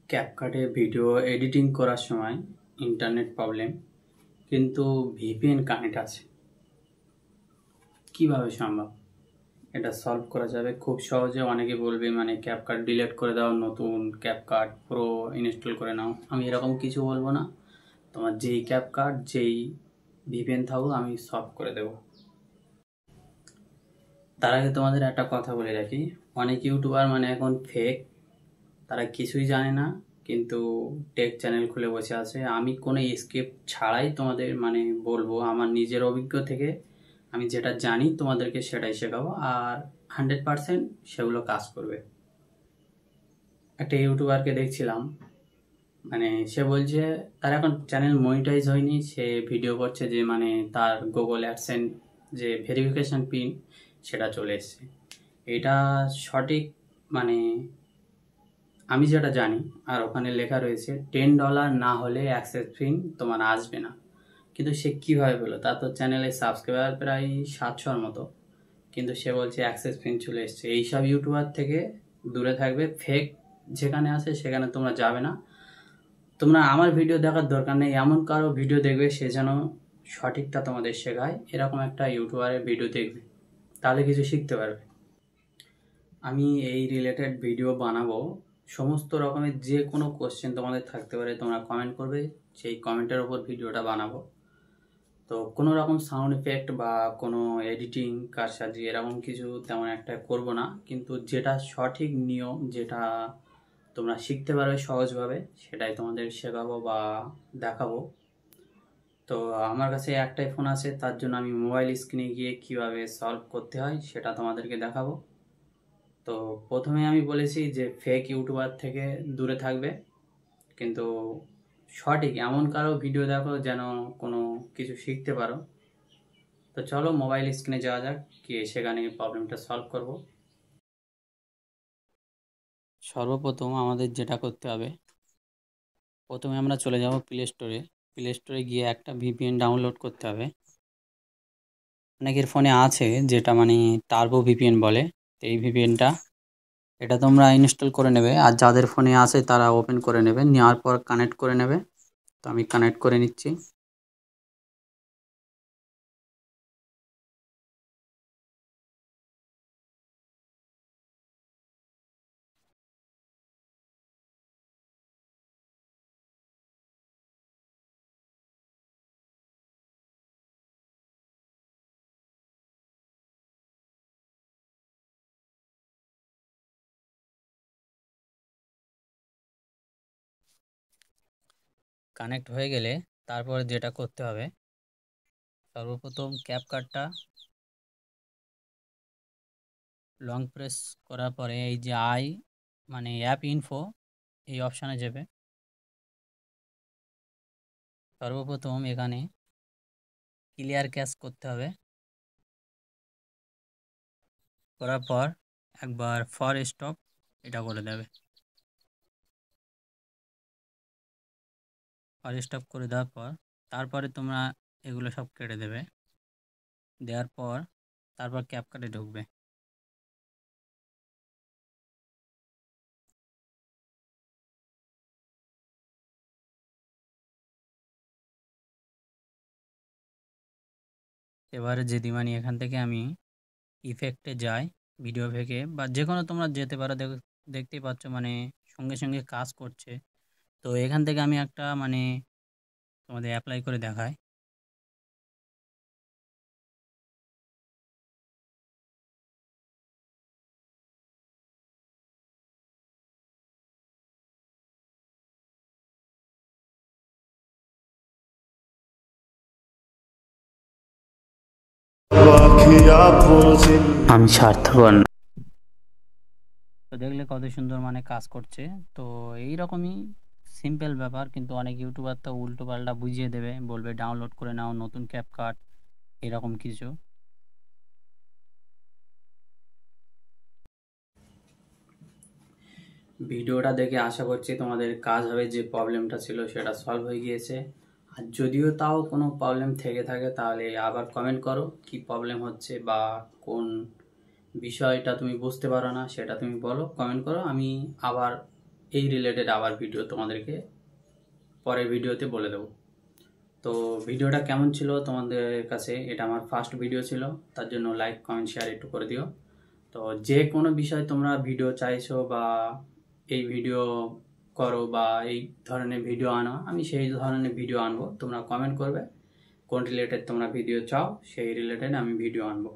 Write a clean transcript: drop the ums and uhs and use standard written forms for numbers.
ক্যাপকাটে video editing করার সময় internet problem, কিন্তু ভিপিএন কানেক্ট আছে। কিভাবে সম্ভব? এটা সলভ করা যাবে খুব সহজে। অনেকে বলবে ক্যাপকাট ডিলিট করে দাও, নতুন ক্যাপকাট প্রো ইনস্টল করে নাও। আমি এরকম কিছু বলবো না। তোমার যেই ক্যাপকাট যেই ভিপিএন থাকুক আমি সলভ করে দেব। তার আগে তোমাদের একটা কথা বলে রাখি, অনেক ইউটিউবার এখন ফেক, তারা কিছুই জানে না কিন্তু টেক চ্যানেল খুলে বসে আছে। আমি কোনো স্ক্রিপ্ট ছাড়াই তোমাদের বলবো, আমার নিজের অভিজ্ঞ থেকে আমি যেটা জানি তোমাদেরকে সেটাই শেখাবো, আর 100% সেগুলো কাজ করবে। একটা ইউটিউবারকে দেখছিলাম, সে বলছে তার এখন চ্যানেল মনিটাইজ হয়নি, সে ভিডিও করছে যে তার গুগল অ্যাডসেন্স যে ভেরিফিকেশন পিন সেটা চলে এসছে। এটা সঠিক আমি যেটা জানি, আর ওখানে লেখা রয়েছে $10 না হলে অ্যাক্সেস ফি তোমার আসবে না। কিন্তু সে কীভাবে পেলো? তার তো চ্যানেলে সাবস্ক্রাইবার প্রায় 700-র মতো, কিন্তু সে বলছে অ্যাক্সেস ফি চলে এসছে। এইসব ইউটিউবার থেকে দূরে থাকবে। ফেক যেখানে আছে সেখানে তোমরা যাবে না। তোমরা আমার ভিডিও দেখার দরকার নেই, এমন কারো ভিডিও দেখবে সে যেন সঠিকটা তোমাদের শেখায়, এরকম একটা ইউটিউবারের ভিডিও দেখবে, তাহলে কিছু শিখতে পারবে। আমি এই রিলেটেড ভিডিও বানাবো। সমস্ত রকমের যে কোনো কোশ্চেন তোমাদের থাকতে পারে, তোমরা কমেন্ট করবে, সেই কমেন্টের ওপর ভিডিওটা বানাবো। তো কোনো রকম সাউন্ড এফেক্ট বা কোনো এডিটিং কারসাজি এরকম কিছু তেমন একটা করব না, কিন্তু যেটা সঠিক নিয়ম, যেটা তোমরা শিখতে পারবে সহজভাবে, সেটাই তোমাদের শেখাবো বা দেখাবো। তো আমার কাছে একটাই ফোন আছে, তার জন্য আমি মোবাইল স্ক্রিনে গিয়ে কিভাবে সলভ করতে হয় সেটা তোমাদেরকে দেখাবো। তো প্রথমে আমি বলেছি যে ফেক ইউটিউবার থেকে দূরে থাকবে, কিন্তু সঠিক এমন কারো ভিডিও দেখো যেন কোনো কিছু শিখতে পারো। তো চলো মোবাইল স্ক্রিনে যাওয়া যাক, গিয়ে সেখানে প্রবলেমটা সলভ করব। সর্বপ্রথম আমাদের যেটা করতে হবে, প্রথমে আমরা চলে যাব প্লে স্টোরে। প্লে স্টোরে গিয়ে একটা ভিপিএন ডাউনলোড করতে হবে। অনেকের ফোনে আছে যেটা টার্বো ভিপিএন বলে। তো এই ভিপিএনটা এটা তোমরা ইনস্টল করে নেবে, আর যাদের ফোনে আছে তারা ওপেন করে নেবে, নেওয়ার পর কানেক্ট করে নেবে। তো আমি কানেক্ট করে নিচ্ছি। কানেক্ট হয়ে গেলে তারপরে যেটা করতে হবে, সর্বপ্রথম ক্যাপকাটটা লং প্রেস করার পরে এই যে অ্যাপ ইনফো এই অপশানে যাবে। সর্বপ্রথম এখানে ক্লিয়ার ক্যাশ করতে হবে। করার পর একবার ফর স্টপ এটা করে দেবে। ফর স্টপ করে দেওয়ার পর তারপরে তোমরা এগুলো সব কেটে দেবে। দেওয়ার পর তারপর ক্যাপকাটে ঢুকবে। এবারে যদি এখান থেকে আমি ইফেক্টে যাই, ভিডিও থেকে বা যে কোনো তোমরা যেতে পারো। দেখতেই পাচ্ছ সঙ্গে সঙ্গে কাজ করছে। তো এখান থেকে আমি একটা তোমাদের অ্যাপ্লাই করে দেখাই। আমি স্বার্থপর না। তো দেখলে কত সুন্দর কাজ করছে। তো এইরকমই সিম্পল ব্যাপার, কিন্তু অনেক ইউটিউবার তো উল্টো পাল্টা বুঝিয়ে দেবে, বলবে ডাউনলোড করে নাও নতুন ক্যাপকাট, এরকম কিছু। ভিডিওটা দেখে আশা করছি তোমাদের কাজ হবে, যে প্রবলেমটা ছিল সেটা সলভ হয়ে গিয়েছে। আর যদিও তাও কোনো প্রবলেম থেকে থাকে তাহলে আবার কমেন্ট করো কি প্রবলেম হচ্ছে, বা কোন বিষয়টা তুমি বুঝতে পারো না সেটা তুমি বলো, কমেন্ট করো, আমি আবার এই রিলেটেড আবার ভিডিও তোমাদেরকে পরের ভিডিওতে বলে দেবো। তো ভিডিওটা কেমন ছিল তোমাদের কাছে, এটা আমার ফার্স্ট ভিডিও ছিল, তার জন্য লাইক কমেন্ট শেয়ার একটু করে দিও। তো যে কোনো বিষয় তোমরা ভিডিও চাইছো বা এই ভিডিও করো বা এই ধরনের ভিডিও আনো, আমি সেই ধরনের ভিডিও আনবো। তোমরা কমেন্ট করবে কোন রিলেটেড তোমরা ভিডিও চাও, সেই রিলেটেড আমি ভিডিও আনবো।